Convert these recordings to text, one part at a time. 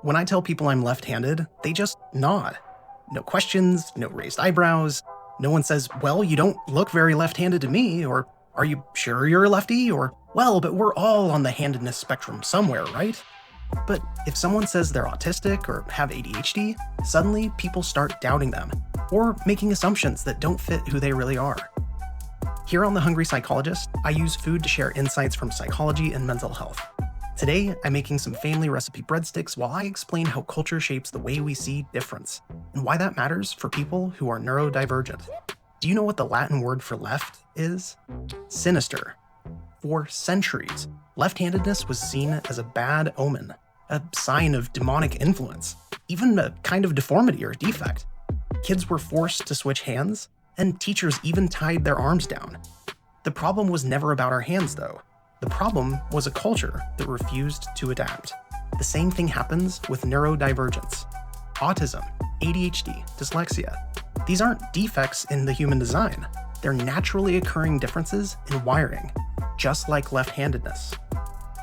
When I tell people I'm left-handed, they just nod. No questions, no raised eyebrows. No one says, well, you don't look very left-handed to me, or are you sure you're a lefty? Or, well, but we're all on the handedness spectrum somewhere, right? But if someone says they're autistic or have ADHD, suddenly people start doubting them, or making assumptions that don't fit who they really are. Here on The Hungry Psychologist, I use food to share insights from psychology and mental health. Today, I'm making some family recipe breadsticks while I explain how culture shapes the way we see difference, and why that matters for people who are neurodivergent. Do you know what the Latin word for left is? Sinister. For centuries, left-handedness was seen as a bad omen, a sign of demonic influence, even a kind of deformity or defect. Kids were forced to switch hands, and teachers even tied their arms down. The problem was never about our hands, though. The problem was a culture that refused to adapt. The same thing happens with neurodivergence. Autism, ADHD, dyslexia. These aren't defects in the human design. They're naturally occurring differences in wiring, just like left-handedness.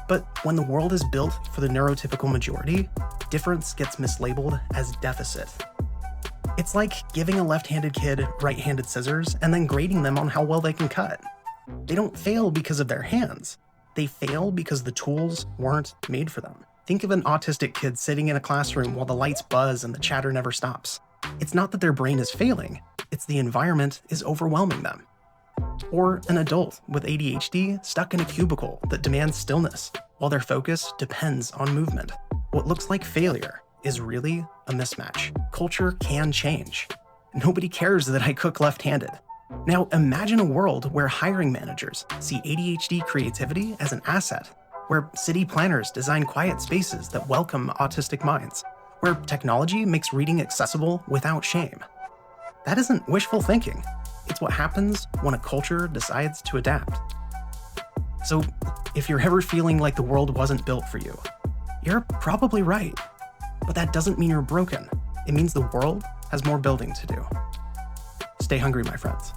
But when the world is built for the neurotypical majority, difference gets mislabeled as deficit. It's like giving a left-handed kid right-handed scissors and then grading them on how well they can cut. They don't fail because of their hands. They fail because the tools weren't made for them. Think of an autistic kid sitting in a classroom while the lights buzz and the chatter never stops. It's not that their brain is failing, it's the environment is overwhelming them. Or an adult with ADHD stuck in a cubicle that demands stillness, while their focus depends on movement. What looks like failure is really a mismatch. Culture can change. Nobody cares that I cook left-handed. Now imagine a world where hiring managers see ADHD creativity as an asset, where city planners design quiet spaces that welcome autistic minds, where technology makes reading accessible without shame. That isn't wishful thinking. It's what happens when a culture decides to adapt. So if you're ever feeling like the world wasn't built for you, you're probably right. But that doesn't mean you're broken. It means the world has more building to do. Stay hungry, my friends.